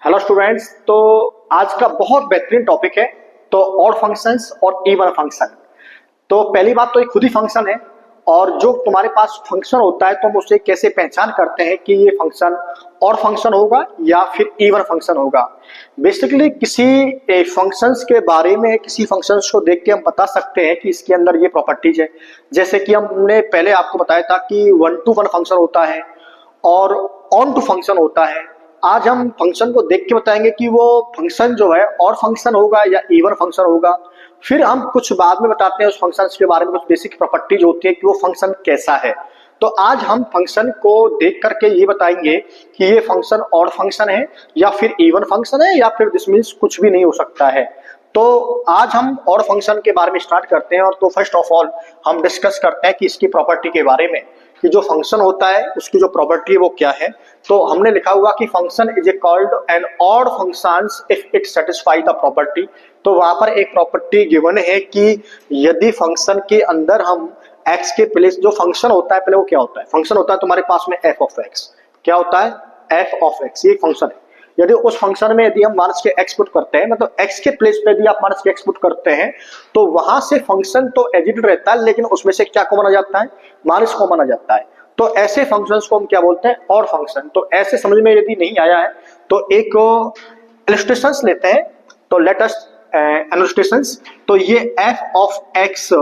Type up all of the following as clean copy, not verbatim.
Hello students. तो आज का बहुत बेहतरीन टॉपिक है तो ऑड फंक्शंस और इवन फंक्शन। तो पहली बात तो ये खुद ही फंक्शन है और जो तुम्हारे पास फंक्शन होता है तो हम उसे कैसे पहचान करते हैं कि ये फंक्शन ऑड फंक्शन होगा या फिर इवन फंक्शन होगा। बेसिकली किसी फंक्शंस के बारे में किसी फंक्शंस को देख के हम बता सकते हैं कि इसके अंदर ये प्रॉपर्टीज है। जैसे कि हमने पहले आपको बताया था कि 1 to 1 फंक्शन होता है और ऑन टू फंक्शन होता है। आज हम फंक्शन को देख के बताएंगे कि वो फंक्शन जो है और फंक्शन होगा या इवन फंक्शन होगा। फिर हम कुछ बाद में बताते हैं उस फंक्शन के बारे में, कुछ बेसिक प्रॉपर्टी जो होती है कि वो फंक्शन कैसा है। तो आज हम फंक्शन को देख करके ये बताएंगे कि ये फंक्शन ऑड फंक्शन है या फिर इवन फंक्शन है या फिर दिस मीन्स कुछ भी नहीं हो सकता है। तो आज हम ऑड फंक्शन के बारे में स्टार्ट करते हैं और तो फर्स्ट ऑफ ऑल हम डिस्कस करते हैं कि इसकी प्रॉपर्टी के बारे में कि जो फंक्शन होता है उसकी जो प्रॉपर्टी है वो क्या है। तो हमने लिखा हुआ कि function is a called an odd functions if it satisfy the property. तो वहां पर एक प्रॉपर्टी गिवन है कि यदि फंक्शन के अंदर हम x के प्लेस जो फंक्शन होता है, पहले वो क्या होता है, फंक्शन होता है तुम्हारे पास में f ऑफ x। क्या होता है? f ऑफ x, ये फंक्शन है। यदि उस फंक्शन में यदि हम माइनस के x पुट करते हैं, मतलब x के प्लेस पे यदि आप माइनस के x पुट करते हैं तो वहां से फंक्शन तो एडिट रहता है लेकिन उसमें से क्या कॉमन आ जाता है? माइनस कॉमन आ जाता है। तो ऐसे फंक्शंस को हम क्या बोलते हैं? Odd function. तो ऐसे समझ में यदि नहीं आया है तो एक इलस्ट्रेशंस लेते हैं। तो लेट अस इलस्ट्रेशंस। तो ये f of x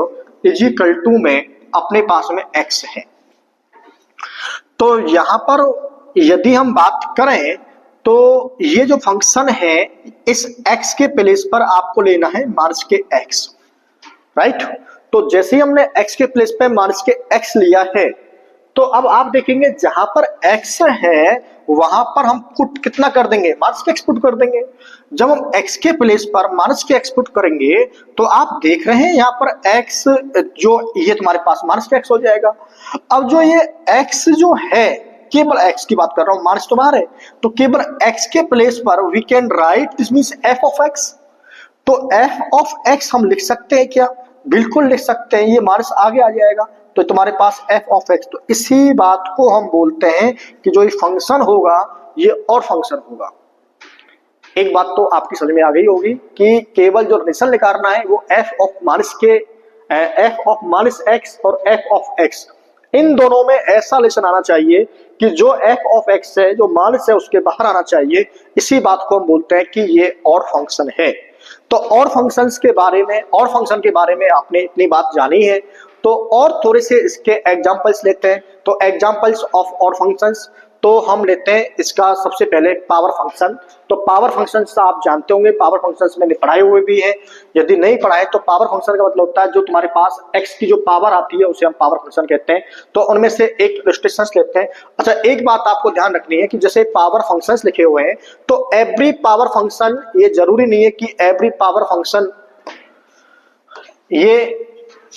is equal to में अपने पास में x है। तो यहां पर यदि हम बात करें तो ये जो फंक्शन है इस x के प्लेस पर आपको लेना है माइनस के x, राइट। तो जैसे ही हमने x के प्लेस पे माइनस के x लिया है तो अब आप देखेंगे जहां पर x है वहां पर हम पुट कितना कर देंगे? माइनस के x पुट कर देंगे। जब हम x के प्लेस पर माइनस के x पुट करेंगे तो आप देख रहे हैं यहाँ पर x जो ये तुम्हारे पास माइनस के x हो जाएगा। अब जो ये x जो है, केवल x की बात कर रहा हूं, माइनस तो बाहर है, तो केवल x के प्लेस पर we can write this means f of x। तो f ऑफ x हम लिख सकते हैं क्या? बिल्कुल लिख सकते हैं, ये माइनस आगे आ जाएगा तो तुम्हारे पास f ऑफ x। तो इसी बात को हम बोलते हैं कि जो ये फंक्शन होगा ये और फंक्शन होगा। एक बात तो आपकी समझ में आ गई होगी कि केवल जो रिलेशन निकालना है वो f ऑफ माइनस x और f ऑफ x, इन दोनों में ऐसा रिलेशन आना चाहिए कि जो f ऑफ x है, जो माइनस है, उसके बाहर आना चाहिए। इसी बात को हम बोलते हैं कि ये और फंक्शन है। तो और फंक्शंस के बारे में, और फंक्शन के बारे में आपने इतनी बात जानी है तो और थोड़े से इसके एग्जांपल्स लेते हैं। तो एग्जांपल्स ऑफ और फंक्शंस तो हम लेते हैं इसका सबसे पहले पावर फंक्शन। तो पावर फंक्शंस आप जानते होंगे, पावर फंक्शंस मैंने पढ़ाए हुए भी है। यदि नहीं पढ़ाए तो पावर फंक्शन का मतलब होता है जो तुम्हारे पास x की जो पावर आती है उसे हम पावर फंक्शन कहते हैं। तो उनमें से एक इलस्ट्रेशंस लेते हैं। अच्छा, एक बात आपको ध्यान रखनी है कि जैसे पावर फंक्शंस लिखे हुए हैं तो एवरी पावर फंक्शन, ये जरूरी नहीं है कि एवरी पावर फंक्शन, ये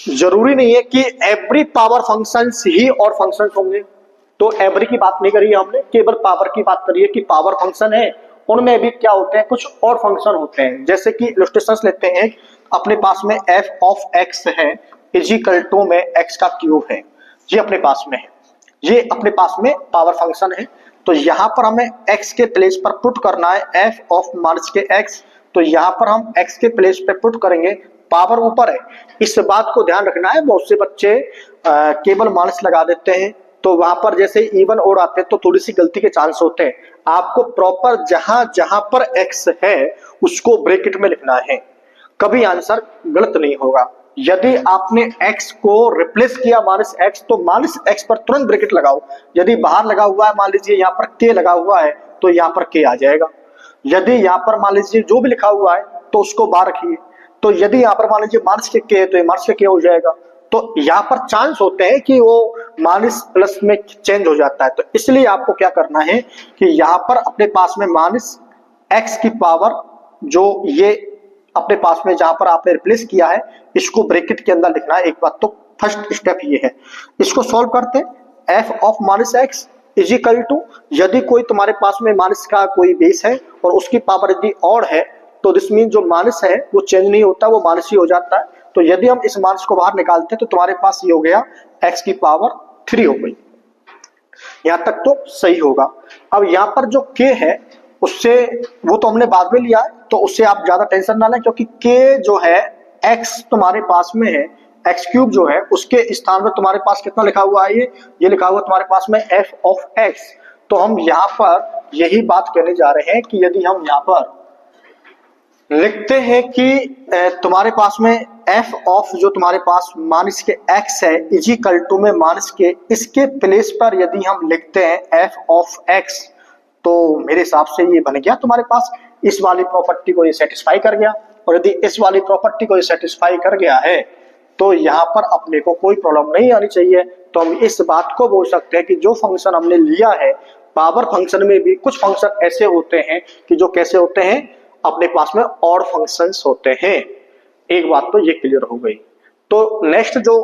जरूरी नहीं है कि एवरी पावर फंक्शंस ही और फंक्शंस होंगे। तो एवरी की बात नहीं करी हमने, केवल पावर की बात करी है कि पावर फंक्शन है उनमें भी क्या होते हैं, कुछ और फंक्शन होते हैं। जैसे कि इलस्ट्रेशंस लेते हैं, अपने पास में f ऑफ x है इज इक्वल टू में x का क्यूब है, ये अपने पास में है, ये अपने पास में पावर फंक्शन है। तो यहां पर हमें x के प्लेस पर पुट करना है f ऑफ माइनस के x। तो यहां पर हम x के प्लेस पे पुट करेंगे, पावर ऊपर है, इस बात को ध्यान रखना है। बहुत से बच्चे केवल माइनस लगा देते हैं तो वहां पर जैसे इवन और आते हैं तो थोड़ी सी गलती के चांस होते हैं। आपको प्रॉपर जहां जहां पर x है उसको ब्रैकेट में लिखना है, कभी आंसर गलत नहीं होगा। यदि आपने x को रिप्लेस किया माइनस x तो माइनस x पर तुरंत ब्रैकेट लगाओ। यदि बाहर लगा हुआ है, मान लीजिए यहाँ पर k लगा हुआ है तो यहाँ पर k आ जाएगा। यदि यहाँ पर मान लीजिए जो भी लिखा हुआ है तो उसको बाहर रखिए। तो यदि यहाँ पर मान लीजिए माइनस के k है तो ये माइनस के k हो जाएगा। तो यहाँ पर चांस होते हैं कि वो माइनस प्लस में चेंज हो जाता है। तो इसलिए आपको क्या करना है कि यहाँ पर अपने पास में माइनस x की पावर जो ये अपने पास में जहां पर आपने रिप्लेस किया है इसको ब्रैकेट के अंदर लिखना है। एक बात तो फर्स्ट स्टेप ये है। इसको सॉल्व करते हैं। f of minus x is equal to, यदि कोई तुम्हारे पास में माइनस का कोई बेस है और उसकी पावर यदि ऑड है तो दिस मीन जो माइनस है वो चेंज नहीं होता, वो माइनस ही हो जाता है। तो यदि हम इस माइनस को बाहर निकालते हैं तो तुम्हारे पास ये हो गया x की पावर 3 हो गई। यहां तक तो सही होगा। अब यहां पर जो k है उससे वो तो हमने बाद में लिया है, तो उससे आप ज्यादा टेंशन ना लें, क्योंकि के जो है एक्स तुम्हारे पास में है, एक्स क्यूब जो है उसके स्थान पर तुम्हारे पास कितना लिखा हुआ है, ये लिखा हुआ तुम्हारे पास में एफ ऑफ एक्स। तो हम यहाँ पर यही बात कहने जा रहे हैं कि यदि हम यहाँ पर लिखते हैं कि तुम्हारे पास में एफ ऑफ जो तुम्हारे पास माइनस के एक्स है इज इक्वल टू में माइनस के, इसके प्लेस पर यदि हम लिखते हैं एफ ऑफ एक्स, तो मेरे हिसाब से ये बन गया तुम्हारे पास, इस वाली प्रॉपर्टी को ये सेटिस्फाई कर गया। और यदि इस वाली प्रॉपर्टी को ये सेटिस्फाई कर गया है तो यहाँ पर अपने को कोई प्रॉब्लम नहीं आनी चाहिए। तो हम इस बात को बोल सकते हैं कि जो फंक्शन हमने लिया है, पावर फंक्शन में भी कुछ फंक्शन ऐसे होते हैं कि जो कैसे होते हैं, अपने पास में ऑड फंक्शंस होते हैं। एक बात तो ये क्लियर हो गई। तो नेक्स्ट जो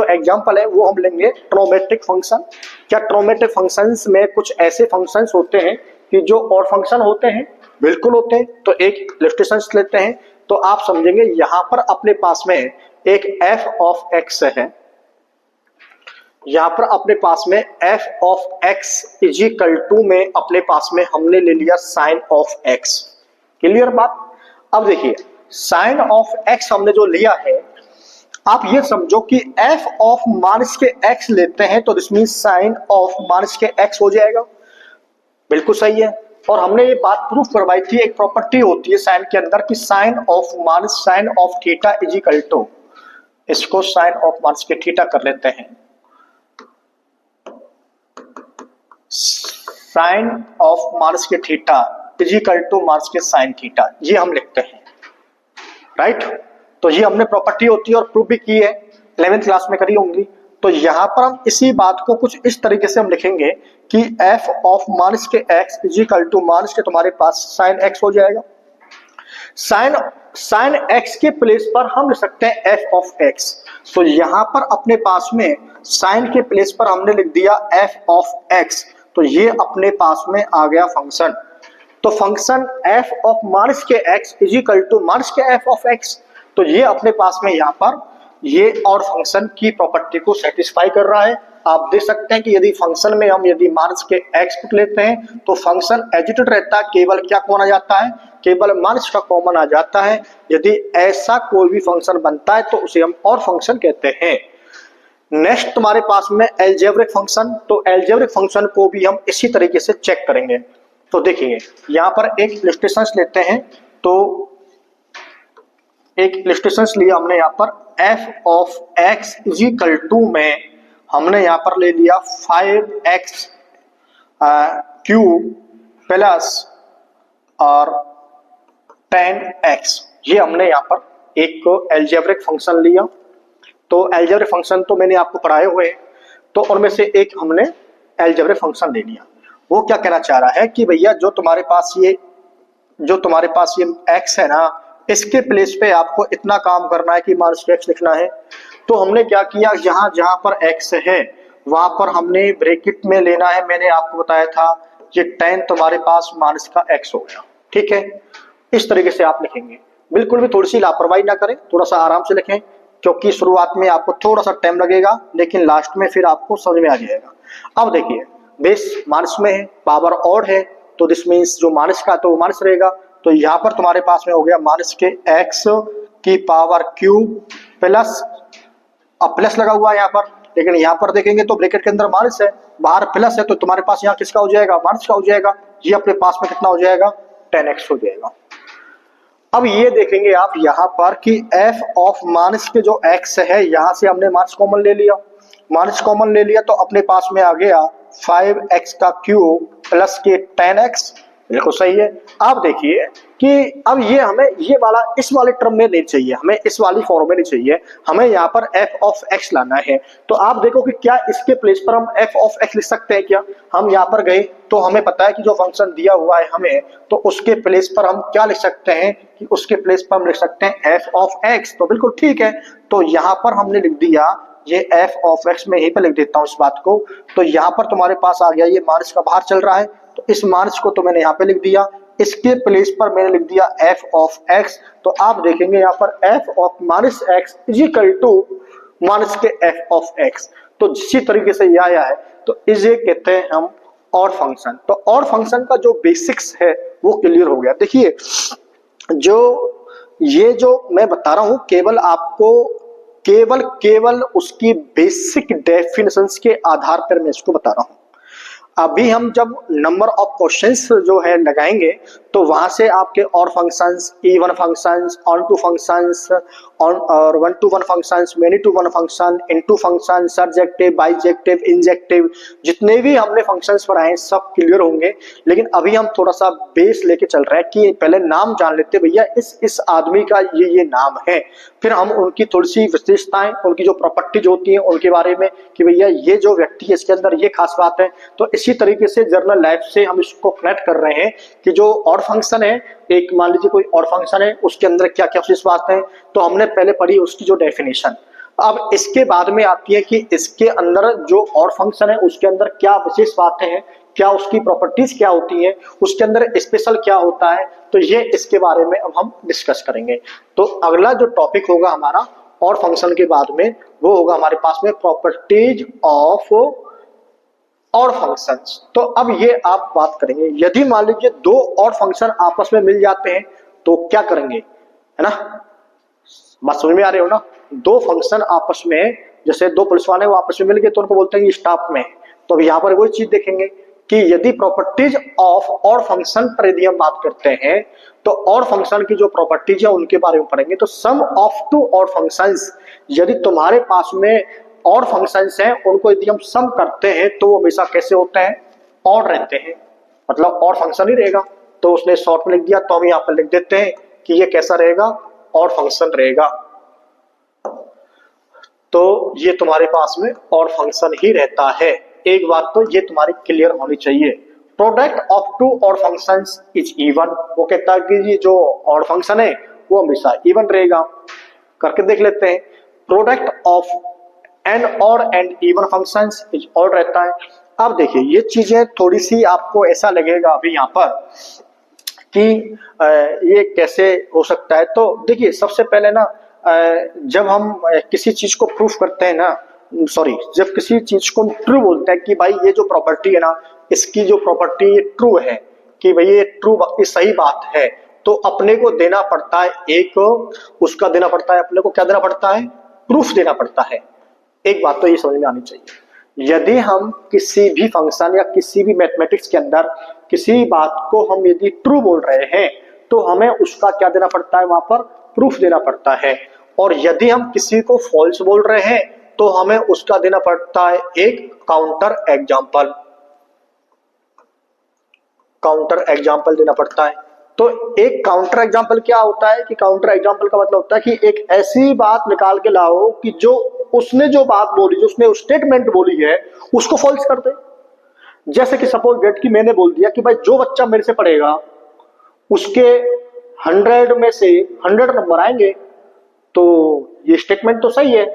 एग्जांपल है वो हम लेंगे ट्रोमेट्रिक फंक्शन। क्या ट्रोमेट्रिक फंक्शंस में कुछ ऐसे फंक्शंस होते हैं कि जो ऑड फंक्शन होते हैं? बिल्कुल होते हैं। तो एक इलस्ट्रेशन लेते हैं तो आप समझेंगे, यहां पर अपने पास में एक एफ ऑफ एक्स है, यहां पर अपने पास में f of x is equal to में अपने पास में हमने ले लिया साइन ऑफ एक्स। क्लियर बात? अब देखिए साइन ऑफ एक्स हमने जो लिया है, आप ये समझो कि एफ ऑफ माइनस के एक्स लेते हैं तो this means sine of minus के एक्स हो जाएगा। बिल्कुल सही है। और हमने ये बात प्रूफ करवाई थी, एक प्रॉपर्टी होती है साइन के अंदर कि sine of minus sine of theta is equal to, इसको साइन ऑफ माइनस के थीटा कर लेते हैं, साइन ऑफ माइनस के theta is equal to minus के साइन थीटा, ये हम लिखते हैं, राइट। तो ये हमने प्रॉपर्टी होती है और प्रूफ भी की है, 11th क्लास में करी होंगी। तो यहां पर हम इसी बात को कुछ इस तरीके से हम लिखेंगे कि एफ ऑफ माइनस के x is equal to minus के तुम्हारे पास साइन एक्स हो जाएगा। साइन एक्स के प्लेस पर हम लिख सकते हैं एफ ऑफ एक्स। तो यहां पर अपने पास में साइन के प्लेस पर हमने लिख दिया एफ ऑफ एक्स, तो ये अपने पास में आ गया फंक्शन। तो फंक्शन एफ ऑफ माइनस के x is equal to minus के एफ ऑफ एक्स, तो ये अपने पास में यहाँ पर ये और फंक्शन की प्रॉपर्टी को सेटिस्फाई कर रहा है। आप देख सकते हैं कि यदि फंक्शन में हम यदि माइनस के एक्स पुट लेते हैं तो फंक्शन एजिटेड रहता है, केवल क्या कॉमन आ जाता है, केवल माइनस का कॉमन आ जाता है। यदि ऐसा कोई भी फंक्शन बनता है तो उसे हम और फंक्शन कहते हैं। नेक्स्ट तुम्हारे पास में एल्जेब्रिक फंक्शन, तो एल्जेब्रिक फंक्शन को भी हम इसी तरीके से चेक करेंगे। तो देखिए यहाँ पर एक इलस्ट्रेशन लेते हैं, तो एक इलस्ट्रेशन लिया हमने यहाँ पर f of x is equal to में हमने यहाँ पर ले लिया 5x क्यूब प्लस और 10x, ये हमने यहाँ पर एक एल्जेब्रिक फंक्शन लिया। तो एल्जेब्रिक फंक्शन तो मैंने आपको पढ़ाए हुए हैं, तो उनमें से एक हमने एल्जेब्रिक फंक्शन ले लिया। वो क्या कहना चाह रहा है कि भैया जो तुम्हारे पास ये x है ना, इसके प्लेस पे आपको इतना काम करना है कि माइनस एक्स लिखना है। तो हमने क्या किया, जहां जहां पर x है वहां पर हमने ब्रैकेट में लेना है। मैंने आपको बताया था ये 10 तुम्हारे पास माइनस का x हो गया, ठीक है। इस तरीके से आप लिखेंगे, बिल्कुल भी थोड़ी सी लापरवाही ना करें, थोड़ा सा आराम से लिखें, क्योंकि शुरुआत में आपको थोड़ा सा टाइम लगेगा लेकिन लास्ट में फिर आपको समझ में आ जाएगा। अब देखिए बेस माइनस में है, पावर ऑड है, तो दिस मीन्स जो माइनस का तो वो माइनस रहेगा। तो यहाँ पर तुम्हारे पास में हो गया माइनस के एक्स की पावर क्यूब प्लस, अब प्लस लगा हुआ है यहाँ पर, लेकिन यहाँ पर देखेंगे तो ब्रैकेट के अंदर माइनस है, बाहर प्लस है, तो तुम्हारे पास यहाँ किसका हो जाएगा, माइनस का हो जाएगा। ये अपने पास में कितना हो जाएगा, 10x हो जाएगा। अब ये देखेंगे आप यहाँ पर कि एफ ऑफ माइनस के जो x है, यहाँ से हमने माइनस कॉमन ले लिया, माइनस कॉमन ले लिया तो अपने पास में आ गया 5x का क्यूब प्लस के 10x, बिल्कुल सही है। अब देखिए कि अब ये हमें ये वाला इस वाले टर्म में नहीं चाहिए, हमें इस वाली फॉर्म में नहीं चाहिए, हमें यहाँ पर f ऑफ x लाना है। तो आप देखो कि क्या इसके प्लेस पर हम f ऑफ x लिख सकते हैं क्या। हम यहाँ पर गए तो हमें पता है कि जो फंक्शन दिया हुआ है हमें, तो उसके प्लेस पर हम क्या लिख सकते हैं कि उसके प्लेस पर हम लिख सकते हैं f ऑफ x, तो बिल्कुल ठीक है। तो यहाँ पर हमने लिख दिया ये f ऑफ x, में यहीं पर लिख देता हूँ इस बात को। तो यहाँ पर तुम्हारे पास आ गया, ये माइनस का बाहर चल रहा है, तो इस माइनस को तो मैंने यहाँ पे लिख दिया, इसके प्लेस पर मैंने लिख दिया f ऑफ x। तो आप देखेंगे यहाँ पर f of minus x is equal to minus के f ऑफ x। तो जिसी तरीके से यह आया है तो इसे कहते हैं हम और फंक्शन। तो और फंक्शन का जो बेसिक्स है वो क्लियर हो गया। देखिए जो मैं बता रहा हूं केवल आपको केवल उसकी बेसिक डेफिनेशंस के आधार पर मैं इसको बता रहा हूं। अभी हम जब नंबर ऑफ क्वेश्चंस जो है लगाएंगे तो वहां से आपके और functions, even functions, onto functions, ऑन और one to one functions, many to one function, into function, surjective, bijective, injective, जितने भी हमने फंक्शंस पढ़ाए सब क्लियर होंगे। लेकिन अभी हम थोड़ा सा बेस लेके चल रहे हैं कि पहले नाम जान लेते भैया इस आदमी का ये नाम है, फिर हम उनकी थोड़ी सी विशेषताएं, उनकी जो प्रॉपर्टीज होती हैं उनके बारे में कि भैया ये जो व्यक्ति है इसके अंदर ये खास बात है। तो इसी तरीके से जर्नल लाइफ से हम इसको कनेक्ट कर रहे हैं कि जो और फंक्शन है, एक मान लीजिए कोई और फंक्शन है उसके अंदर क्या क्या विशेष बात है, तो हमने पहले पढ़ी उसकी जो डेफिनेशन। अब इसके बाद में आती है कि इसके अंदर जो और फंक्शन है उसके अंदर क्या विशेष बातें हैं, क्या उसकी प्रॉपर्टीज क्या होती हैं, उसके अंदर स्पेशल क्या होता है, तो ये इसके बारे में अब हम डिस्कस करेंगे। तो अगला जो टॉपिक होगा हमारा और फंक्शन के बाद में वो होगा हमारे पास में प्रॉपर्टीज ऑफ और फंक्शंस। तो अब ये आप बात करेंगे, यदि मान लीजिए दो और फंक्शन आपस में मिल जाते हैं तो क्या करेंगे, है ना, बात समझ में आ रही हो ना। दो फंक्शन आपस में, जैसे दो पुलिस वाले वो आपस में मिल गए तो उनको बोलते हैं ये स्टाफ में। तो अब यहाँ पर वही चीज देखेंगे कि यदि प्रॉपर्टीज ऑफ और फंक्शन पर यदि हम बात करते हैं तो और फंक्शन की जो प्रॉपर्टीज है उनके बारे में पढ़ेंगे। तो सम ऑफ टू और फंक्शंस, यदि तुम्हारे पास में और फंक्शंस हैं उनको यदि हम सम करते हैं तो वो हमेशा कैसे होते हैं, और रहते हैं, मतलब और फंक्शन ही रहेगा। तो उसने शॉर्ट में लिख दिया तो हम यहाँ पर लिख देते हैं कि ये कैसा रहेगा, और फंक्शन रहेगा। तो ये तुम्हारे पास में और फंक्शन ही रहता है। एक बात तो ये तुम्हारी क्लियर होनी चाहिए। प्रोडक्ट ऑफ टू और फंक्शंस इज इवन, वो कहता है कि ये जो और फंक्शन है वो हमेशा इवन रहेगा। करके देख लेते हैं, प्रोडक्ट ऑफ एन और and even functions is odd रहता है। अब देखिए ये चीजें थोड़ी सी आपको ऐसा लगेगा अभी यहाँ पर कि ये कैसे हो सकता है। तो देखिए सबसे पहले ना जब हम किसी चीज को प्रूफ करते हैं ना, जब किसी चीज को ट्रू बोलते हैं कि भाई ये जो प्रॉपर्टी है ना, इसकी जो प्रॉपर्टी ये ट्रू है, कि भाई ये ट्रू सही बात है, तो अपने को देना पड़ता है एक, उसका देना पड़ता है अपने को, क्या देना पड़ता है, प्रूफ देना पड़ता है। एक बात तो ये समझ में आनी चाहिए, यदि हम किसी भी फंक्शन या किसी भी मैथमेटिक्स के अंदर किसी बात को हम यदि ट्रू बोल रहे हैं तो हमें उसका क्या देना पड़ता है, वहां पर प्रूफ देना पड़ता है। और यदि हम किसी को फॉल्स बोल रहे हैं तो हमें उसका देना पड़ता है एक काउंटर एग्जाम्पल, काउंटर एग्जाम्पल देना पड़ता है। तो एक काउंटर एग्जाम्पल क्या होता है कि काउंटर एग्जाम्पल का मतलब होता है कि एक ऐसी बात निकाल के लाओ कि जो उसने जो बात बोली, जो उसने स्टेटमेंट बोली है उसको फॉल्स कर दे। जैसे कि सपोज डेट की मैंने बोल दिया कि भाई जो बच्चा मेरे से पढ़ेगा उसके 100 में से 100 नंबर आएंगे, तो ये स्टेटमेंट तो सही है।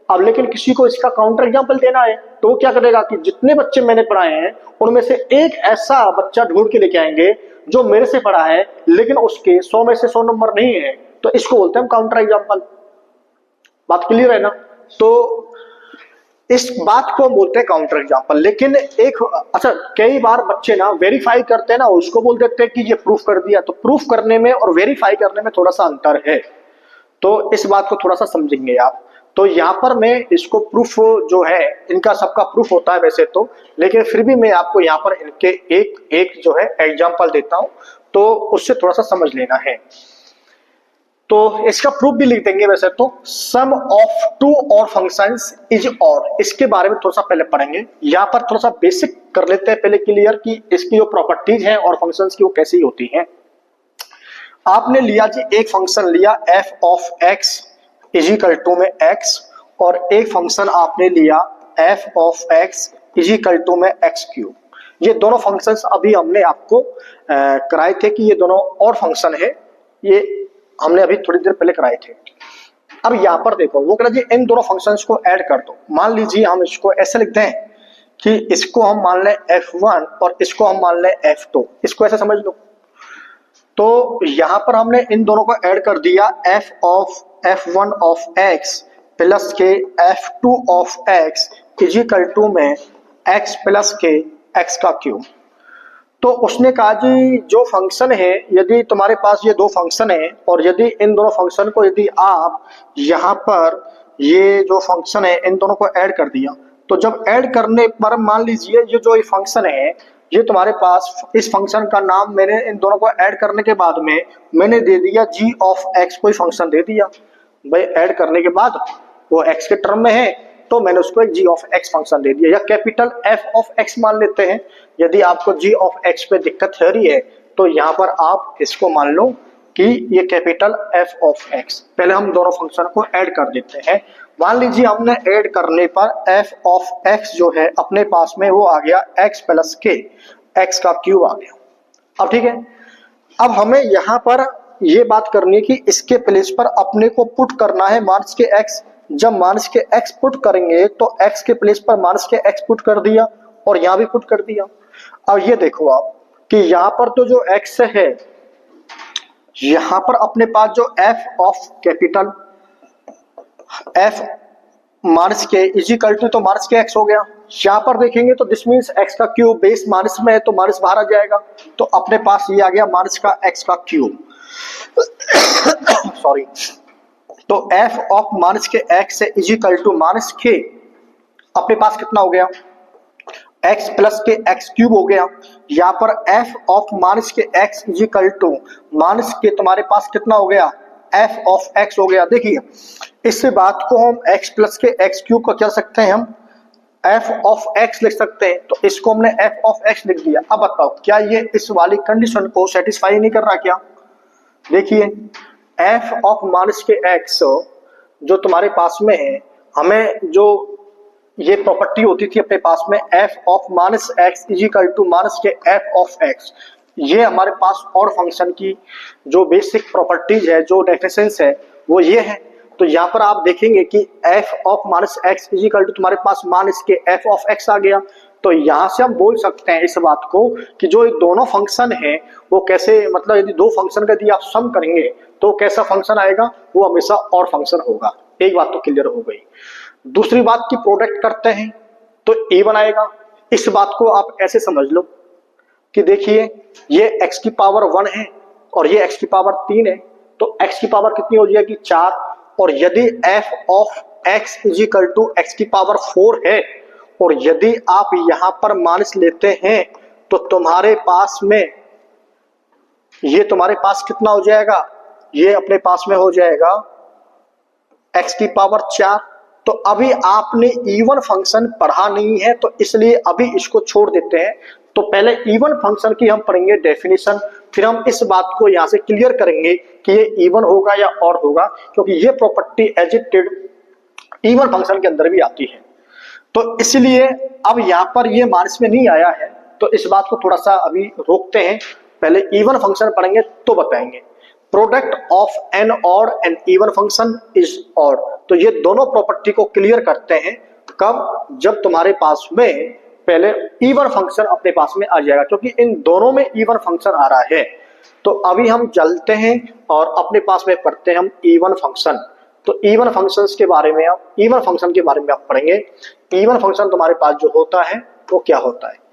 अब लेकिन किसी को इसका काउंटर एग्जाम्पल देना है तो वो क्या करेगा कि जितने बच्चे मैंने पढ़ाए हैं उनमें से एक ऐसा बच्चा ढूंढ के लेके आएंगे जो मेरे से पढ़ा है लेकिन उसके 100 में से 100 नंबर नहीं है, तो इसको बोलते हैं काउंटर एग्जाम्पल। बात क्लियर है ना। तो इस बात को हम बोलते हैं काउंटर एग्जाम्पल। लेकिन एक अच्छा, कई बार बच्चे ना वेरीफाई करते हैं ना, उसको बोल देते हैं कि ये प्रूफ कर दिया। तो प्रूफ करने में और वेरीफाई करने में थोड़ा सा अंतर है, तो इस बात को थोड़ा सा समझेंगे आप। तो यहाँ पर मैं इसको प्रूफ जो है, इनका सबका प्रूफ होता है वैसे तो, लेकिन फिर भी मैं आपको यहाँ पर इनके एक एक जो है एग्जाम्पल देता हूं, तो उससे थोड़ा सा समझ लेना है। तो इसका प्रूफ भी लिख देंगे वैसे तो, सम ऑफ टू और फंक्शंस इज और, इसके बारे में थोड़ा सा पहले पढ़ेंगे। यहाँ पर थोड़ा सा बेसिक कर लेते हैं पहले क्लियर कि इसकी जो प्रॉपर्टीज हैं और फंक्शंस की वो कैसी होती हैं। आपने लिया जी एक फंक्शन लिया f of x is equal to में एक्स, और एक फंक्शन आपने लिया f of x is equal to में एक्स क्यूब। ये दोनों फंक्शंस अभी हमने आपको कराए थे कि ये दोनों और फंक्शन है, ये हमने अभी थोड़ी देर पहले कराए थे। अब यहाँ पर देखो वो कह रहा जी इन दोनों फंक्शंस को ऐड कर दो। मान लीजिए हम इसको ऐसे लिखते हैं कि इसको हम मान लें f1 और इसको हम मान लें f2, इसको ऐसे समझ लो। तो यहां पर हमने इन दोनों को ऐड कर दिया, f of f1 of x plus के f2 of x is equal to में x प्लस के एक्स का क्यूब। तो उसने कहा जी जो फंक्शन है, यदि तुम्हारे पास ये दो फंक्शन है और यदि इन दोनों फंक्शन को यदि आप यहाँ पर ये जो फंक्शन है इन दोनों को ऐड कर दिया, तो जब ऐड करने पर मान लीजिए ये जो फंक्शन है, ये तुम्हारे पास इस फंक्शन का नाम मैंने इन दोनों को ऐड करने के बाद में मैंने दे दिया g ऑफ x, कोई फंक्शन दे दिया भाई, ऐड करने के बाद वो x के टर्म में है तो मैंने उसको एक g ऑफ x फंक्शन दे दिया, या कैपिटल f ऑफ x मान लेते हैं। यदि आपको g ऑफ x पे दिक्कत हो रही है तो यहाँ पर आप इसको मान लो कि ये कैपिटल f ऑफ x। पहले हम दोनों फंक्शन को ऐड कर देते हैं। मान लीजिए हमने ऐड करने पर f ऑफ x जो है अपने पास में वो आ गया x प्लस k, x का क्यूब आ गया। अब ठीक है, अब हमें यहाँ पर ये बात करनी है कि इसके प्लेस पर अपने को पुट करना है माइनस के x। जब माइनस के x पुट करेंगे तो x के प्लेस पर माइनस के x पुट कर दिया और यहाँ भी पुट कर दिया। अब ये देखो आप कि यहाँ पर तो जो x है, यहाँ पर अपने पास जो f of capital f minus के इज इक्वल टू तो माइनस के x हो गया। यहाँ पर देखेंगे तो दिस मीन्स x का क्यूब बेस माइनस में है तो माइनस बाहर आ जाएगा, तो अपने पास ये आ गया माइनस का x का क्यूब सॉरी। तो f ऑफ माइनस के x is equal to minus के, अपने पास कितना हो गया x प्लस के x क्यूब हो गया। यहाँ पर f ऑफ माइनस के x is equal to minus के तुम्हारे पास कितना हो गया f ऑफ x हो गया। देखिए इस बात को हम x प्लस के x क्यूब को क्या सकते हैं, हम f ऑफ x लिख सकते हैं, तो इसको हमने f ऑफ x लिख दिया। अब बताओ क्या ये इस वाली कंडीशन को सेटिस्फाई नहीं कर रहा क्या? देखिए f ऑफ माइनस के x जो तुम्हारे पास में है, हमें जो ये प्रॉपर्टी होती थी अपने पास में f of minus x is equal to minus के f ऑफ x, ये हमारे पास और फंक्शन की जो बेसिक प्रॉपर्टीज है, जो डेफिनेशंस है वो ये है। तो यहाँ पर आप देखेंगे कि f of minus x is equal to तुम्हारे पास माइनस के f ऑफ x आ गया। तो यहाँ से हम बोल सकते हैं इस बात को कि जो दोनों फंक्शन है वो कैसे, मतलब यदि दो फंक्शन का यदि आप सम करेंगे तो कैसा फंक्शन आएगा, वो हमेशा और फंक्शन होगा। एक बात तो क्लियर हो गई। दूसरी बात की प्रोडक्ट करते हैं तो इवन आएगा। इस बात को आप ऐसे समझ लो कि देखिए ये x की पावर 1 है और ये x की पावर 3 है, तो x की पावर कितनी हो जाएगी 4, और यदि f of x is equal to x की पावर 4 है और यदि आप यहां पर माइनस लेते हैं तो तुम्हारे पास में ये तुम्हारे पास कितना हो जाएगा, ये अपने पास में हो जाएगा x की पावर 4। तो अभी आपने इवन फंक्शन पढ़ा नहीं है तो इसलिए अभी इसको छोड़ देते हैं। तो पहले इवन फंक्शन की हम पढ़ेंगे डेफिनेशन, फिर हम इस बात को यहां से क्लियर करेंगे कि ये इवन होगा या और होगा, क्योंकि ये property as it is even function के अंदर भी आती है। तो इसलिए अब यहाँ पर ये माइनस में नहीं आया है, तो इस बात को थोड़ा सा अभी रोकते हैं, पहले इवन फंक्शन पढ़ेंगे तो बताएंगे। Product of an odd and even function is odd, तो ये दोनों प्रॉपर्टी को क्लियर करते हैं कब, जब तुम्हारे पास में पहले इवन फंक्शन अपने पास में आ जाएगा, क्योंकि इन दोनों में इवन फंक्शन आ रहा है। तो अभी हम चलते हैं और अपने पास में पढ़ते हैं हम इवन फंक्शन। तो इवन फंक्शंस के बारे में आप इवन फंक्शन के बारे में आप पढ़ेंगे। इवन फंक्शन तुम्हारे पास जो होता है वो क्या होता है।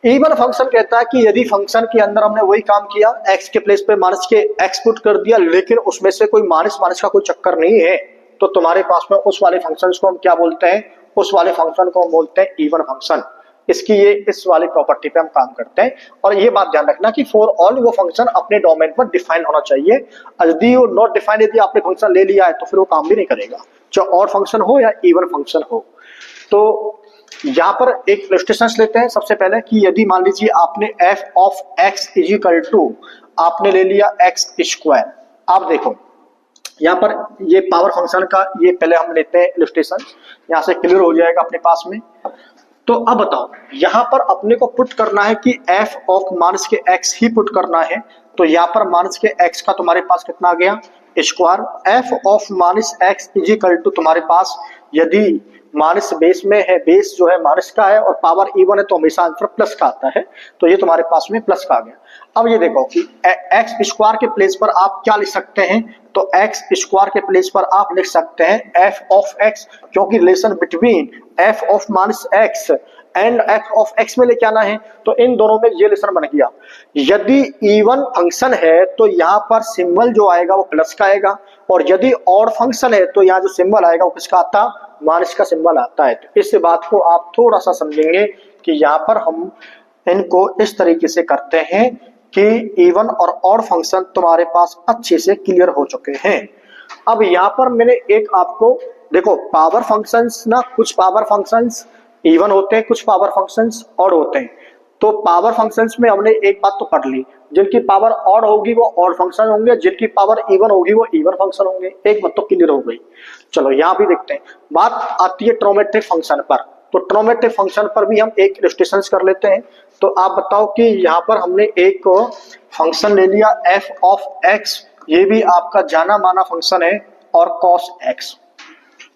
इवन फंक्शन कहता है कि यदि फंक्शन के अंदर हमने वही काम किया, x के प्लेस पे माइनस के x पुट कर दिया, लेकिन उसमें से कोई माइनस माइनस का कोई चक्कर नहीं है, तो तुम्हारे पास में उस वाले फंक्शन को हम क्या बोलते हैं, उस वाले फंक्शन को हम बोलते हैं इवन फंक्शन। इसकी ये इस वाली प्रॉपर्टी पे हम काम करते हैं। और ये बात ध्यान रखना कि फॉर ऑल वो फंक्शन अपने डोमेन पर डिफाइन होना चाहिए। यदि वो नॉट डिफाइंड, यदि आपने फंक्शन ले लिया है तो फिर वो काम भी नहीं करेगा, चाहे और फंक्शन हो या इवन फंक्शन हो। तो यहाँ पर एक इलस्ट्रेशन लेते हैं सबसे पहले कि यदि मान लीजिए आपने f of x is equal to आपने ले लिया x स्क्वायर। आप देखो यहाँ पर ये पावर फंक्शन का ये पहले हम लेते हैं इलस्ट्रेशन, यहाँ से क्लियर हो जाएगा अपने पास में। तो अब बताओ यहाँ पर अपने को पुट करना है कि f ऑफ माइनस के x ही पुट करना है। तो यहाँ पर माइनस के x का तुम्हारे पास कितना आ गया square, f of minus x is equal to तुम्हारे पास, यदि माइनस बेस में है, बेस जो है माइनस का है और पावर इवन है तो हमेशा आंसर प्लस का आता है, तो ये तुम्हारे पास में प्लस का आ गया। अब ये देखो कि एक्स स्क्वायर के प्लेस पर आप क्या लिख सकते हैं, तो एक्स स्क्वायर के प्लेस पर आप लिख सकते हैं एफ ऑफ एक्स, क्योंकि relation between F of minus x and F of x में लेके आना है, तो इन दोनों में ये रिलेशन बन गया। यदि इवन फंक्शन है तो यहाँ पर सिंबल जो आएगा वो प्लस का आएगा, और यदि ऑड फंक्शन है तो यहाँ जो सिंबल आएगा वो किसका आता, माइनस का सिंबल आता है। तो इस बात को आप थोड़ा सा समझेंगे कि यहाँ पर हम इनको इस तरीके से करते हैं कि इवन और ऑड फंक्शन तुम्हारे पास अच्छे से क्लियर हो चुके हैं। अब यहाँ पर मैंने एक आपको देखो पावर फंक्शंस ना, कुछ पावर फंक्शंस इवन होते हैं, कुछ पावर फंक्शंस ऑड होते हैं। तो पावर फंक्शंस में हमने एक बात तो पढ़ ली, जिनकी पावर ऑड होगी वो ऑड फंक्शन होंगे, जिनकी पावर इवन होगी वो इवन फंक्शन होंगे। एक बात तो क्लियर हो गई। चलो यहाँ भी देखते हैं। बात आती है ट्रिग्नोमेट्रिक फंक्शन पर, तो ट्रिग्नोमेट्रिक फंक्शन पर भी हम एक इलस्ट्रेशन कर लेते हैं। तो आप बताओ कि यहाँ पर हमने एक फंक्शन ले लिया एफ ऑफ एक्स, ये भी आपका जाना माना फंक्शन है, और कॉस एक्स।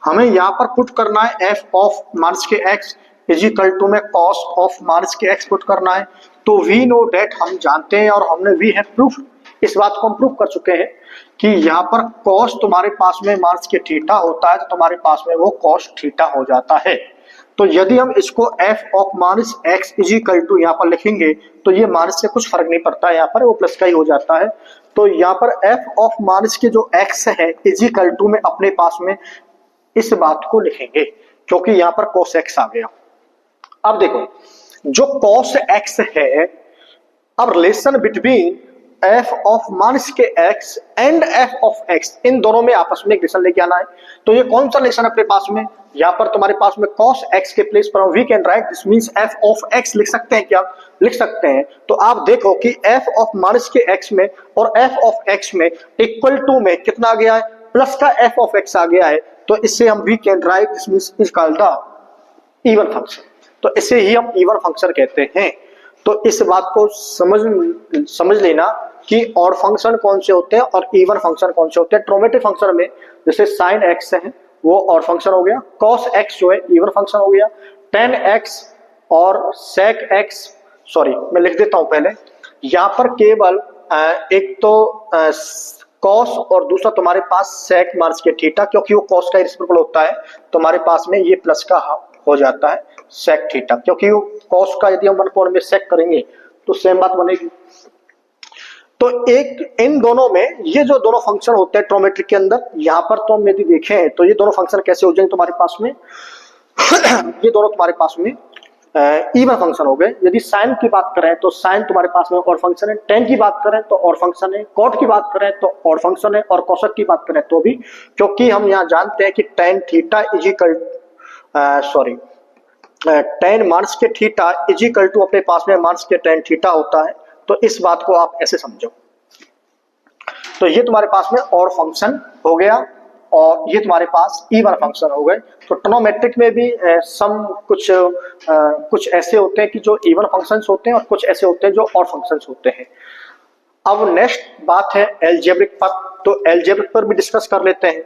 हमें यहाँ पर पुट करना है एफ ऑफ माइनस के एक्स इज इक्वल टू में कॉस ऑफ माइनस के एक्स पुट करना है। तो वी नो डेट, हम जानते हैं और हमने वी है प्रूफ, इस बात को हम प्रूफ कर चुके हैं कि यहाँ पर कॉस तुम्हारे पास में माइनस के थीटा होता है, तो तुम्हारे पास में वो कॉस थीटा हो जाता है। तो यदि हम इसको f of minus x is equal to यहाँ पर लिखेंगे तो ये माइनस से कुछ फर्क नहीं पड़ता है, यहाँ पर वो प्लस का ही हो जाता है। तो यहाँ पर एफ ऑफ माइनस के जो एक्स है इज इक्वल टू में अपने पास में इस बात को लिखेंगे, क्योंकि यहाँ पर cos x आ गया। अब देखो जो cos x है, अब relation between f of minus के x and f of x, इन दोनों में आपस में एक रिलेशन लेके आना है। तो ये कौन सा रिलेशन अपने पास में, यहाँ पर तुम्हारे पास में cos x के प्लेस पर we can write this means f of x लिख सकते हैं, क्या लिख सकते हैं। तो आप देखो कि f ऑफ माइनस के x में और f ऑफ x में इक्वल टू में कितना आ गया है, प्लस का f ऑफ x आ गया है। तो इससे हम we can write this means is called the even function. तो इसे ही हम इवन फंक्शन कहते हैं। तो इस बात को समझ लेना कि ऑड फंक्शन कौन से होते हैं और इवन फंक्शन कौन से होते हैं। ट्रिग्नोमेट्रिक फंक्शन में जैसे साइन एक्स है वो ऑड फंक्शन हो गया, कॉस एक्स जो है इवन फंक्शन हो गया, टेन एक्स और सेक एक्स, सॉरी मैं लिख देता हूं पहले, यहाँ पर केवल एक तो कॉस और दूसरा तुम्हारे पास सेक माइनस के थीटा, क्योंकि वो कॉस का रिसिप्रोकल होता है तुम्हारे पास में ये प्लस का हो जाता है सेक थीटा, क्योंकि वो कॉस का यदि हम 1 में सेक करेंगे तो सेम बात बनेगी। तो एक इन दोनों में ये जो दोनों फंक्शन होते हैं ट्रिग्नोमेट्रिक के अंदर, यहाँ पर तो हम यदि देखें तो ये दोनों फंक्शन कैसे हो जाएंगे तुम्हारे पास में ये दोनों तुम्हारे पास में इवन फंक्शन हो गए। यदि साइन की बात करें तो साइन तुम्हारे पास में और फंक्शन है, टेन की बात करें तो और फंक्शन है, कॉट की बात करें तो और फंक्शन है, और कोसेक की बात करें तो भी, क्योंकि हम यहाँ जानते हैं कि tan theta is equal tan minus के थीटा इज इक्वल टू अपने पास में माइनस के टेन थीटा होता है। तो इस बात को आप ऐसे समझो। तो ये तुम्हारे पास में और फंक्शन हो गया और ये तुम्हारे पास इवन फंक्शन हो गए। तो ट्रिग्नोमेट्रिक में भी कुछ ऐसे होते हैं कि जो इवन फंक्शंस होते हैं और कुछ ऐसे होते हैं जो ऑड फंक्शंस होते हैं। अब नेक्स्ट बात है एलजेब्रिक पर, तो एलजेब्रिक पर भी डिस्कस कर लेते हैं।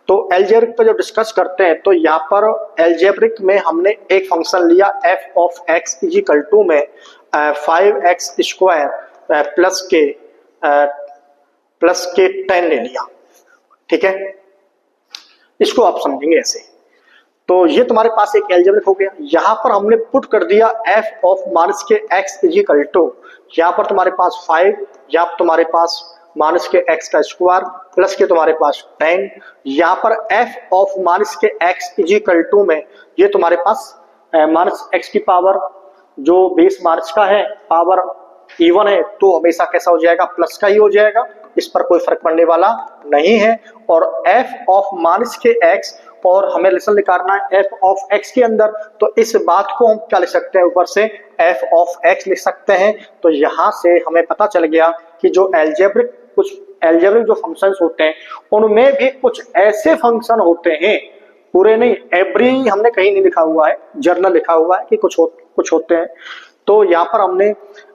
तो एलजेब्रिक पर जब डिस्कस करते हैं तो यहाँ पर एलजेब्रिक में हमने एक फंक्शन लिया f of x is equal to में 5x स्क्वायर प्लस के 10 ले लिया, ठीक है। इसको आप समझेंगे ऐसे। तो ये तुम्हारे पास एक एलजेब्रिक हो गया। यहाँ पर हमने पुट कर दिया एफ ऑफ माइनस के एक्स इज इक्वल टू, यहाँ पर तुम्हारे पास 5, यहाँ पर तुम्हारे पास माइनस के एक्स का स्क्वायर प्लस के तुम्हारे पास 10, यहाँ पर एफ ऑफ माइनस के एक्स इज इक्वल टू में ये तुम्हारे पास माइनस एक्स की पावर जो बेस माइनस का है पावर इवन है, तो हमेशा कैसा हो जाएगा, प्लस का ही हो जाएगा, इस पर कोई फर्क पड़ने वाला नहीं है। और एफ ऑफ माइनस के एक्स, और हमें रिलेशन निकालना है एफ ऑफ एक्स के अंदर, तो इस बात को हम क्या लिख सकते हैं, ऊपर से एफ ऑफ एक्स लिख सकते हैं। तो यहाँ से हमें पता चल गया कि जो कुछ एलजेब्रिक जो फंक्शंस होते हैं उनमें भी कुछ ऐसे फंक्शन होते हैं, पूरे नहीं, एवरी हमने कहीं नहीं लिखा हुआ है, जर्नल लिखा हुआ है कि कुछ होते हैं। तो यहाँ पर हमने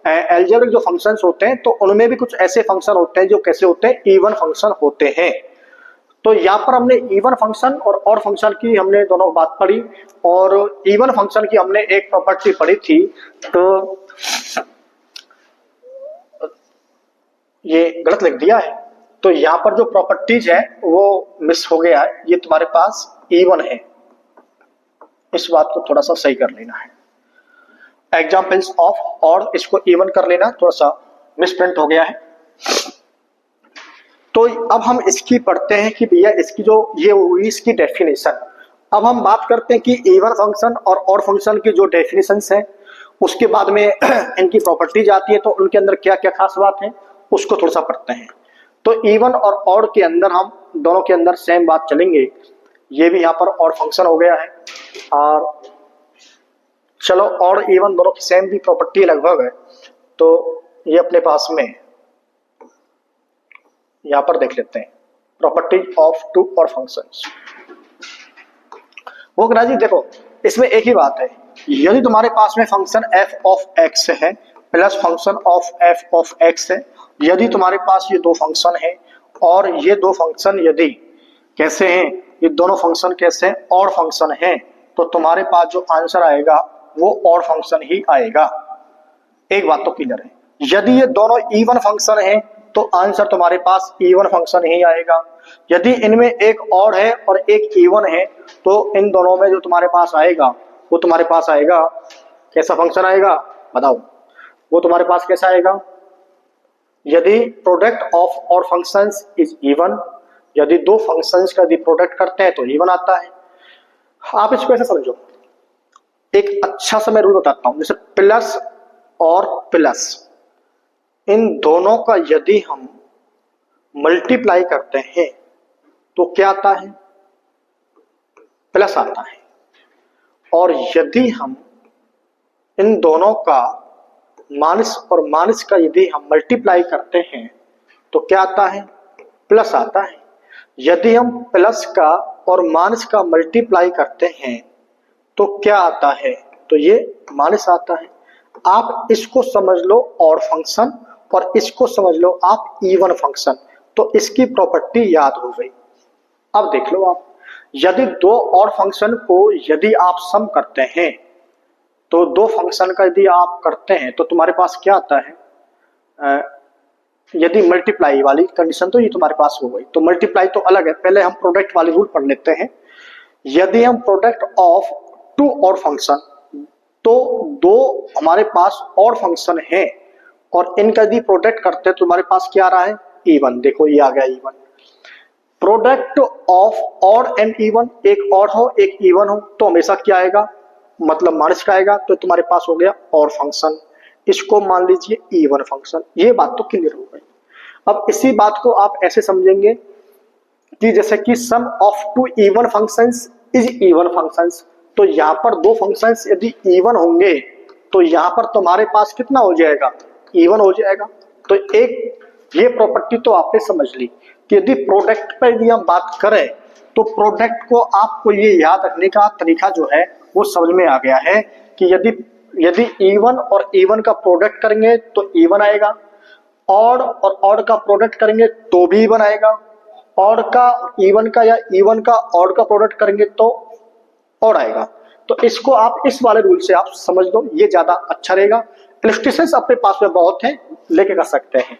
एलजेब्रिक जो फंक्शंस होते हैं तो उनमें भी कुछ ऐसे फंक्शन होते हैं जो कैसे होते हैं, इवन फंक्शन होते हैं। तो यहाँ पर हमने इवन फंक्शन और ऑड फंक्शन की हमने दोनों बात पढ़ी, और इवन फंक्शन की हमने एक प्रॉपर्टी पढ़ी थी, तो ये गलत लिख दिया है। तो यहाँ पर जो प्रॉपर्टीज है वो मिस हो गया है, ये तुम्हारे पास इवन है, इस बात को थोड़ा सा सही कर लेना है। एग्जाम्पल्स ऑफ और, इसको इवन कर लेना, थोड़ा सा मिसप्रिंट हो गया है। तो अब हम इसकी पढ़ते हैं कि भैया इसकी जो ये हुई इसकी डेफिनेशन। अब हम बात करते हैं कि इवन फंक्शन और ऑड फंक्शन की जो डेफिनेशंस है, उसके बाद में इनकी प्रॉपर्टीज आती है, तो उनके अंदर क्या क्या खास बात है उसको थोड़ा सा पढ़ते हैं। तो इवन और ऑड के अंदर हम दोनों के अंदर सेम बात चलेंगे। ये भी यहाँ पर ऑड फंक्शन हो गया है, और चलो ऑड इवन दोनों की सेम भी प्रॉपर्टी लगभग है, तो ये अपने पास में यहां पर देख लेते हैं property of two odd functions. वो करा जी देखो, इसमें एक ही बात है, यदि तुम्हारे पास में फंक्शन f ऑफ x है plus function of f of x है, यदि तुम्हारे पास ये दो फंक्शन है और ये दो फंक्शन यदि कैसे हैं, ये दोनों फंक्शन कैसे हैं, ऑड फंक्शन है, तो तुम्हारे पास जो आंसर आएगा वो ऑड फंक्शन ही आएगा। एक बात तो क्लियर है, यदि ये दोनों इवन फंक्शन है तो आंसर तुम्हारे पास इवन फंक्शन ही आएगा। यदि इनमें एक ऑड है और एक इवन है तो इन दोनों में जो तुम्हारे पास आएगा वो तुम्हारे पास आएगा कैसा फंक्शन आएगा बताओ, वो तुम्हारे पास कैसा आएगा। यदि product of odd functions is even, यदि दो फंक्शंस का यदि प्रोडक्ट करते हैं तो इवन आता है। आप इसको ऐसे समझो, एक अच्छा सा मैं रूल बताता हूं, जैसे प्लस और प्लस, इन दोनों का यदि हम मल्टीप्लाई करते हैं तो क्या आता है, प्लस आता है। और यदि हम इन दोनों का माइनस और माइनस का यदि हम मल्टीप्लाई करते हैं तो क्या आता है, प्लस आता है। यदि हम प्लस का और माइनस का मल्टीप्लाई करते हैं तो क्या आता है, तो ये माइनस आता है। आप इसको समझ लो ऑड फंक्शन और इसको समझ लो आप इवन फंक्शन, तो इसकी प्रॉपर्टी याद हो गई। अब देख लो आप, यदि दो ऑड फंक्शन को यदि आप सम करते हैं तो दो फंक्शन का यदि आप करते हैं तो तुम्हारे पास क्या आता है, यदि मल्टीप्लाई वाली कंडीशन तो ये तुम्हारे पास हो गई। तो मल्टीप्लाई तो अलग है, पहले हम प्रोडक्ट वाली रूल पढ़ लेते हैं। यदि हम product of two odd function, तो दो हमारे पास ऑड फंक्शन है और इनका यदि प्रोडक्ट करते हैं तो तुम्हारे पास क्या आ रहा है, इवन। देखो ये आ गया even. Product of odd and even, एक ऑड हो एक इवन हो तो हमेशा क्या आएगा, मतलब माइनस का आएगा, तो तुम्हारे पास हो गया ऑड फंक्शन। इसको मान लीजिए इवन फंक्शन। ये बात तो क्लियर हो गई। अब इसी बात को आप ऐसे समझेंगे कि जैसे कि sum of two even functions is even functions, तो यहाँ पर दो फंक्शंस यदि इवन होंगे तो यहाँ पर तुम्हारे पास कितना हो जाएगा, इवन हो जाएगा। तो एक ये प्रॉपर्टी तो आपने समझ ली कि यदि प्रोडक्ट पर यदि हम बात करें तो प्रोडक्ट को आपको ये याद रखने का तरीका जो है वो समझ में आ गया है कि यदि इवन और इवन का प्रोडक्ट करेंगे तो इवन आएगा, ऑड और ऑड का प्रोडक्ट करेंगे तो भी इवन आएगा, ऑड का इवन का या इवन का ऑड का प्रोडक्ट करेंगे तो ऑड आएगा। तो इसको आप इस वाले रूल से आप समझ लो, ये ज्यादा अच्छा रहेगा। इलस्ट्रेशंस अपने पास में बहुत है, लेके कर सकते हैं।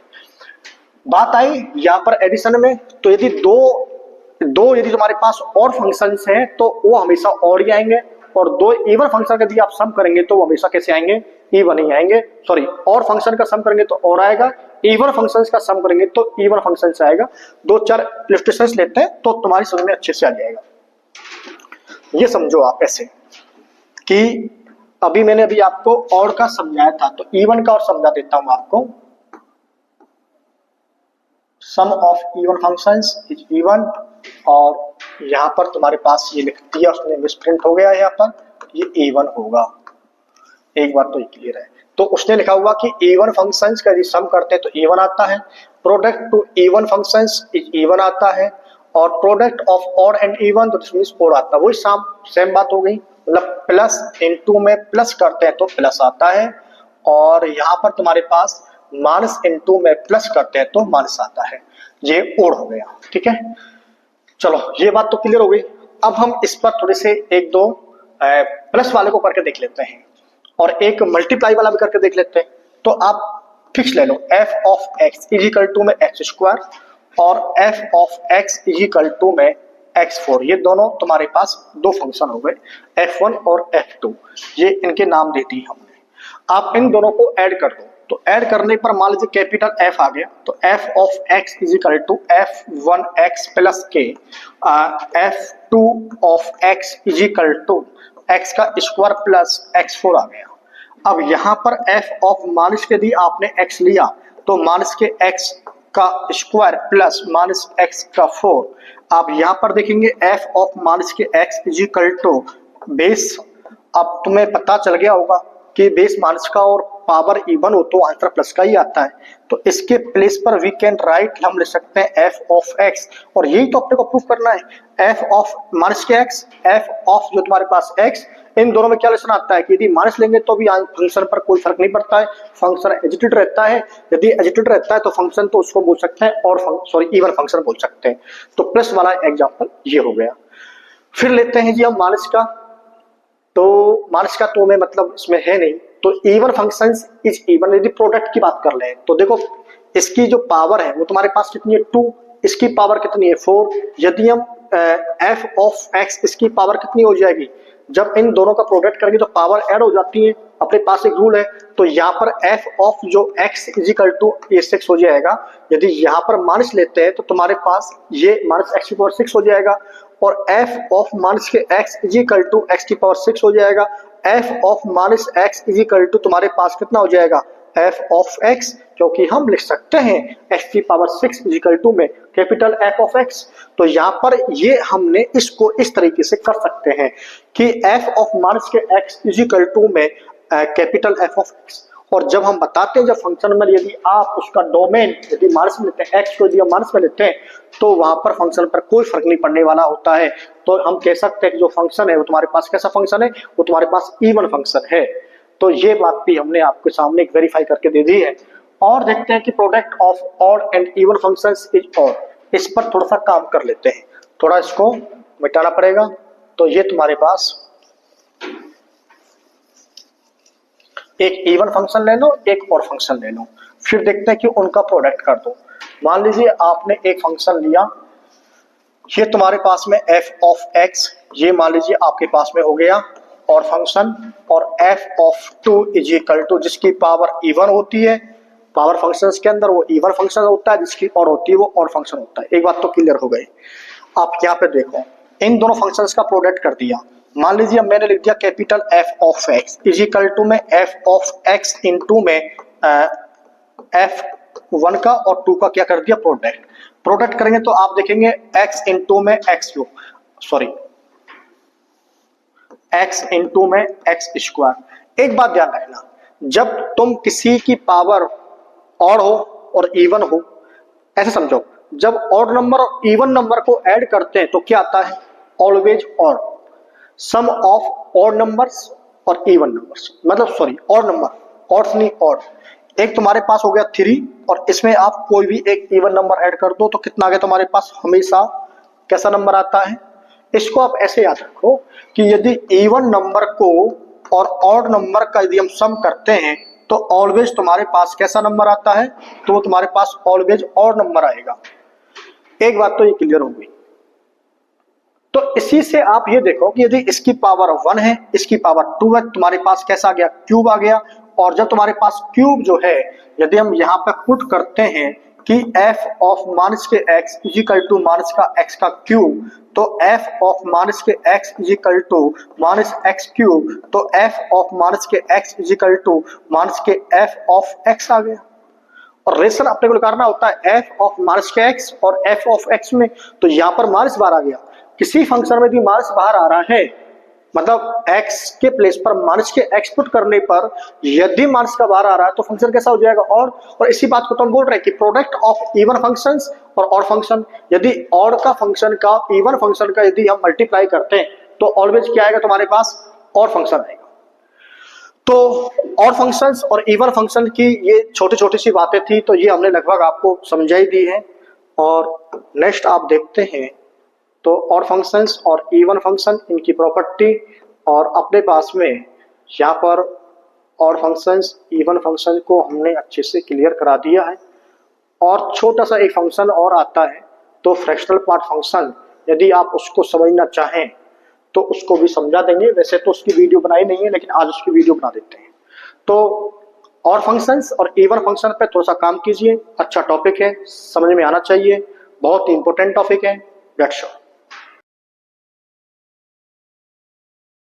बात आई यहाँ पर एडिशन में, तो यदि दो यदि तुम्हारे पास और फंक्शंस हैं तो वो हमेशा और ही आएंगे, और दो इवन फंक्शन यदि आप सम करेंगे तो वो हमेशा कैसे आएंगे, इवन ही आएंगे। सॉरी, और फंक्शन का सम करेंगे तो और आएगा, इवन फंक्शन का सम करेंगे तो इवन फंक्शन से आएगा। दो चार इलस्ट्रेशंस लेते हैं तो तुम्हारी समझ में अच्छे से आ जाएगा। ये समझो आप ऐसे कि अभी मैंने आपको और का समझाया था, तो इवन का और समझा देता हूं आपको। Sum of even functions is even, और यहां पर तुम्हारे पास ये लिख दिया उसने, मिसप्रिंट हो गया है, यहाँ पर ये इवन होगा। एक बात तो क्लियर है। तो उसने लिखा हुआ कि इवन फंक्शंस का यदि सम करते हैं तो इवन आता है, product two even functions is even आता है, और product of odd and even तो दिस मींस ऑड आता है। वही सेम बात हो गई, मतलब प्लस इनटू में प्लस करते हैं तो प्लस आता है, और यहाँ पर तुम्हारे पास माइनस इनटू में प्लस करते हैं तो माइनस आता है। ये ओड हो गया, ठीक है। चलो ये बात तो क्लियर हो गई। अब हम इस पर थोड़े से एक दो प्लस वाले को करके देख लेते हैं और एक मल्टीप्लाई वाला भी करके देख लेते हैं। तो आप फिक्स ले लो, f of x is equal to में एक्स स्क्वायर और f of x is equal to में x4। ये दोनों तुम्हारे पास दो फंक्शन हो गए, f1 और f2। ये इनके नाम दे दिए हमने। आप इन दोनों को ऐड कर दो, तो ऐड करने पर मान लीजिए कैपिटल एफ आ गया, तो f of x is equal to f1x plus के, f2 of x is equal to x का स्क्वायर प्लस x4 आ गया। अब यहाँ पर f ऑफ माइनस के दी आपने x लिया, तो माइनस के x का स्क्वायर प्लस माइनस x का 4। आप यहाँ पर देखेंगे f ऑफ माइनस के x is equal to base, अब तुम्हें पता चल गया होगा कि बेस माइनस का और पावर इवन हो तो आंसर प्लस का ही आता है। तो इसके प्लेस पर वी कैन राइट, हम लिख सकते हैं f ऑफ x, और यही तो अपने को प्रूफ करना है। f ऑफ माइनस के x, f ऑफ जो तुम्हारे पास x, इन दोनों में क्या लेसन आता है कि यदि माइनस लेंगे तो भी फंक्शन पर कोई फर्क नहीं पड़ता है, फंक्शन एजिटेड रहता है। यदि एजिटेड रहता है तो फंक्शन तो उसको बोल सकते हैं और इवन फंक्शन बोल सकते हैं। तो प्लस वाला एग्जांपल ये हो गया। फिर लेते हैं जी हम माइनस का, तो माइनस का तो में मतलब इसमें है नहीं, तो इवन फंक्शंस इज इवन। यदि प्रोडक्ट की बात कर ले तो देखो इसकी जो पावर है वो तुम्हारे पास कितनी है 2, इसकी पावर कितनी है 4। यदि हम f ऑफ x, इसकी पावर कितनी हो जाएगी, जब इन दोनों का प्रोडक्ट करेंगे तो पावर ऐड हो जाती है। अपने पास एक रूल है, तो यहाँ पर f ऑफ जो x इज इक्वल टू ये 6 हो जाएगा। यदि यहाँ पर माइनस लेते हैं तो तुम्हारे पास ये माइनस x की पावर 6 हो जाएगा, और f ऑफ माइनस के x is equal to x की पावर 6 हो जाएगा। f of minus x is equal to तुम्हारे पास कितना हो जाएगा f ऑफ x, क्योंकि हम लिख सकते हैं x की पावर 6 इज इक्वल टू में कैपिटल f ऑफ x। तो यहाँ पर ये हमने इसको इस तरीके से कर सकते हैं कि f ऑफ माइनस के x इज इक्वल टू में कैपिटल f ऑफ x। और जब हम बताते हैं जब फंक्शन में यदि आप उसका डोमेन यदि माइनस में लेते हैं, x को यदि हम माइनस में लेते हैं तो वहां पर फंक्शन पर कोई फर्क नहीं पड़ने वाला होता है। तो हम कह सकते हैं कि जो फंक्शन है वो तुम्हारे पास कैसा फंक्शन है, वो तुम्हारे पास इवन फंक्शन है। तो ये बात भी हमने आपके सामने वेरीफाई करके दे दी है। और देखते हैं कि product of odd and even functions is odd, इस पर थोड़ा सा काम कर लेते हैं, थोड़ा इसको मिटाना पड़ेगा। तो ये तुम्हारे पास एक इवन फंक्शन ले लो, एक और फंक्शन ले लो, फिर देखते हैं कि उनका प्रोडक्ट कर दो। मान लीजिए आपने एक फंक्शन लिया, ये तुम्हारे पास में f ऑफ x, ये मान लीजिए आपके पास में हो गया और फंक्शन, और f of 2 is equal to जिसकी पावर इवन होती है, पावर फंक्शंस के अंदर वो इवन फंक्शन होता है, जिसकी और होती है वो और फंक्शन होता है। एक बात तो क्लियर हो गई। आप यहाँ पे देखो इन दोनों फंक्शंस का प्रोडक्ट कर दिया। मान लीजिए मैंने लिख दिया capital f of x is equal to में f ऑफ x इनटू में f1 का और 2 का क्या कर दिया प्रोडक्ट करेंगे तो आप देखेंगे x इनटू में x इनटू में x स्क्वायर। एक बात ध्यान रखना, जब तुम किसी की पावर ऑड हो और इवन हो, ऐसे समझो जब ऑड नंबर और इवन नंबर को ऐड करते हैं तो क्या आता है always odd, sum of odd numbers और इवन नंबर्स, मतलब ऑड नंबर, ऑड्स नहीं ऑड। एक तुम्हारे पास हो गया 3 और इसमें आप कोई भी एक इवन नंबर ऐड कर दो तो कितना आ गया तुम्हारे पास, हमेशा कैसा नंबर आता है। इसको आप ऐसे याद रखो कि यदि इवन नंबर को और ऑड नंबर का यदि हम सम करते हैं तो ऑलवेज तुम्हारे पास कैसा नंबर आता है, तो वो तुम्हारे पास ऑलवेज ऑड नंबर आएगा। एक बात तो ये क्लियर हो गई। तो इसी से आप ये देखो कि यदि इसकी पावर 1 है, इसकी पावर 2 है, तुम्हारे पास कैसा आ गया क्यूब आ गया। और जब तुम्हारे पास क्यूब जो है यदि हम यहाँ पे पुट करते हैं कि f ऑफ माइनस के x is equal to minus का x का क्यूब, तो f ऑफ माइनस के x is equal to minus x cube, तो f ऑफ माइनस के x is equal to minus के f ऑफ x आ गया। और रेशन अपने को निकालना होता है f ऑफ माइनस के x और f ऑफ x में, तो यहाँ पर माइनस बाहर आ गया। किसी फंक्शन में यदि माइनस बाहर आ रहा है मतलब x के प्लेस पर माइनस के x पुट करने पर यदि माइनस का बाहर आ रहा है तो फंक्शन कैसा हो जाएगा और इसी बात को तो हम बोल रहे हैं कि प्रोडक्ट ऑफ इवन फंक्शंस और ऑड फंक्शन, यदि ऑड का फंक्शन का इवन फंक्शन का यदि हम मल्टीप्लाई करते हैं तो ऑलवेज क्या आएगा तुम्हारे पास ऑड फंक्शन आएगा। तो ऑड फंक्शंस और इवन फंक्शन की ये छोटी छोटी सी बातें थी, तो ये हमने लगभग आपको समझाई दी है। और नेक्स्ट आप देखते हैं तो ऑड फंक्शंस और इवन फंक्शन, इनकी प्रॉपर्टी, और अपने पास में यहाँ पर ऑड फंक्शंस इवन फंक्शन को हमने अच्छे से क्लियर करा दिया है। और छोटा सा एक फंक्शन और आता है तो फ्रैक्शनल पार्ट फंक्शन, यदि आप उसको समझना चाहें तो उसको भी समझा देंगे। वैसे तो उसकी वीडियो बनाई नहीं है लेकिन आज उसकी वीडियो बना देते हैं। तो और फंक्शंस और इवन फंक्शन पे थोड़ा सा काम कीजिए, अच्छा टॉपिक है, समझ में आना चाहिए, बहुत ही इंपॉर्टेंट टॉपिक है। That's all.